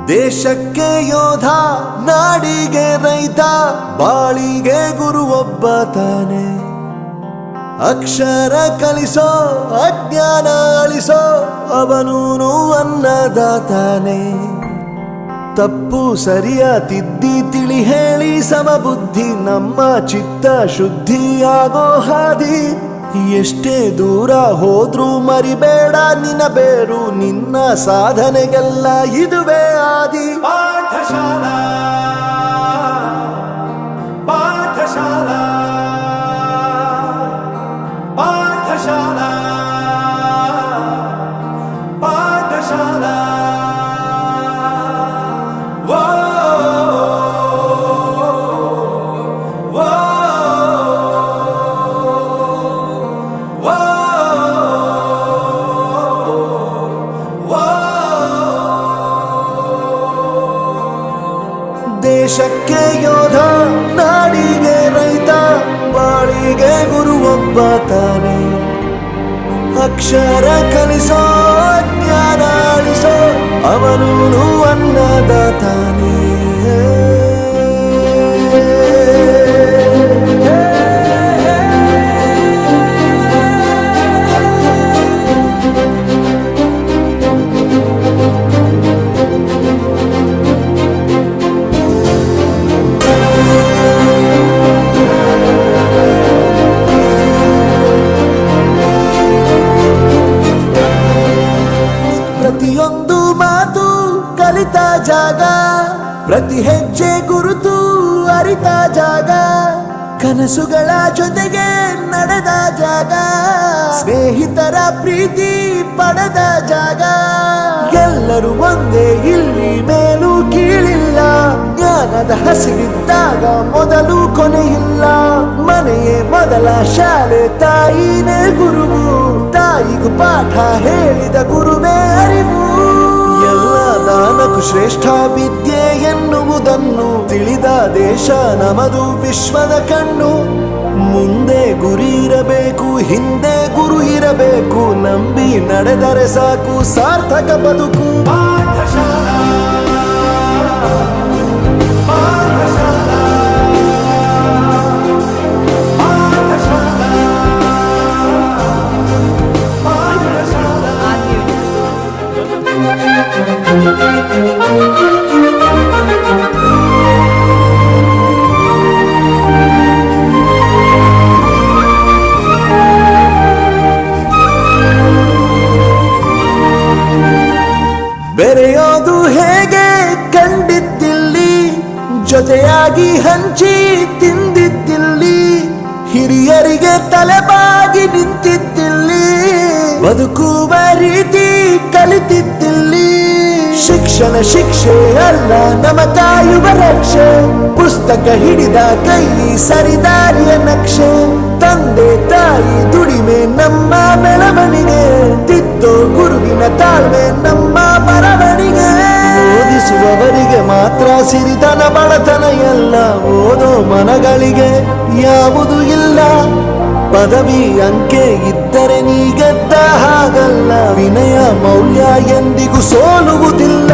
ದೇಶಕ್ಕೆ ಯೋಧ, ನಾಡಿಗೆ ರೈತ, ಬಾಳಿಗೆ ಗುರು ಒಬ್ಬ ತಾನೆ. ಅಕ್ಷರ ಕಲಿಸೋ, ಅಜ್ಞಾನ ಅಳಿಸೋ, ಅವನೂನು ಅನ್ನದಾತಾನೆ. ತಪ್ಪು ಸರಿಯ ತಿದ್ದಿ ತಿಳಿ ಹೇಳಿ ಸಮಬುದ್ಧಿ, ನಮ್ಮ ಚಿತ್ತ ಶುದ್ಧಿಯಾಗೋ ಹಾದಿ. ಎಷ್ಟೇ ದೂರ ಹೋದ್ರೂ ಮರಿಬೇಡ ನಿನ್ನ ಬೇರು, ನಿನ್ನ ಸಾಧನೆಗೆಲ್ಲ ಇದುವೇ ಆದಿ. ಪಾಠಶಾಲಾ ಪಾಠಶಾಲಾ ಪಾಠಶಾಲಾ ಪಾಠಶಾಲಾ. ದೇಶಕ್ಕೆ ಯೋಧ, ನಾಡಿಗೆ ರೈತ, ಬಾಳಿಗೆ ಗುರು ಒಬ್ಬ ತಾನೆ. ಅಕ್ಷರ ಕಲಿಸೋ, ಜ್ಞಾನ ಅಳಿಸೋ, ಅವನೂನು ಅನ್ನದಾತಾನೆ. ಪ್ರತಿಯೊಂದು ಮಾತು ಕಲಿತ ಜಾಗ, ಪ್ರತಿ ಹೆಜ್ಜೆ ಗುರುತು ಅರಿತ ಜಾಗ, ಕನಸುಗಳ ಜೊತೆಗೆ ನಡೆದ ಜಾಗ, ಸ್ನೇಹಿತರ ಪ್ರೀತಿ ಪಡೆದ ಜಾಗ. ಎಲ್ಲರೂ ಒಂದೇ, ಇಲ್ಲಿ ಮೇಲೂ ಕೀಳಿಲ್ಲ, ಜ್ಞಾನದ ಹಸಿವಿದ್ದಾಗ ಮೊದಲು ಕೊನೆಯಿಲ್ಲ. ಮನೆಯೇ ಮೊದಲ ಶಾಲೆ, ತಾಯಿನೇ ಗುರುವು, ತಾಯಿಗೂ ಪಾಠ ಹೇಳಿದ ಗುರುವೇ ಅರಿವು. ಎಲ್ಲ ದಾನಕ್ಕೂ ಶ್ರೇಷ್ಠ ವಿದ್ಯೆ ಎನ್ನುವುದನ್ನು ತಿಳಿದ ದೇಶ ನಮದು, ವಿಶ್ವದ ಕಣ್ಣು. ಮುಂದೆ ಗುರಿ ಇರಬೇಕು, ಹಿಂದೆ ಗುರು ಇರಬೇಕು, ನಂಬಿ ನಡೆದರೆ ಸಾಕು ಸಾರ್ಥಕ ಬದುಕು. ಪಾಠಶಾಲಾ ಪಾಠಶಾಲಾ ಪಾಠಶಾಲಾ ಪಾಠಶಾಲಾ. ಬೆರೆಯೋದು ಹೇಗೆ ಕಂಡಿದ್ದಿಲ್ಲಿ, ಜೊತೆಯಾಗಿ ಹಂಚಿ ತಿಂದಿದ್ದಿಲ್ಲಿ, ಹಿರಿಯರಿಗೆ ತಲೆಬಾಗಿ ನಿಂತಿದ್ದಿಲ್ಲಿ, ಬದುಕುವ ರೀತಿ ಕಲಿತಿದ್ದಿಲ್ಲಿ. ಶಿಕ್ಷಣ ಶಿಕ್ಷೆ ಅಲ್ಲ, ನಮ ಕಾಯುವ ರಕ್ಷೆ, ಪುಸ್ತಕ ಹಿಡಿದ ಕೈ ಸರಿದಾರಿಯ ನಕ್ಷೆ. ತಂದೆ ತಾಯಿ ದುಡಿಮೆ ನಮ್ಮ ಬೆಳವಣಿಗೆ, ತಿದ್ದೋ ಗುರುವಿನ ತಾಳ್ಮೆ ನಮ್ಮ ಬರವಣಿಗೆ. ಓದಿಸುವವರಿಗೆ ಮಾತ್ರ ಸಿರಿತನ ಬಡತನ ಎಲ್ಲ, ಓದೋ ಮನಗಳಿಗೆ ಯಾವುದು ಇಲ್ಲ. ಪದವಿ ಅಂಕೆ ಇದ್ದರೆ ನೀ ಗೆದ್ದ ಹಾಗಲ್ಲ, ವಿನಯ ಮೌಲ್ಯ ಎಂದಿಗೂ ಸೋಲುವುದಿಲ್ಲ.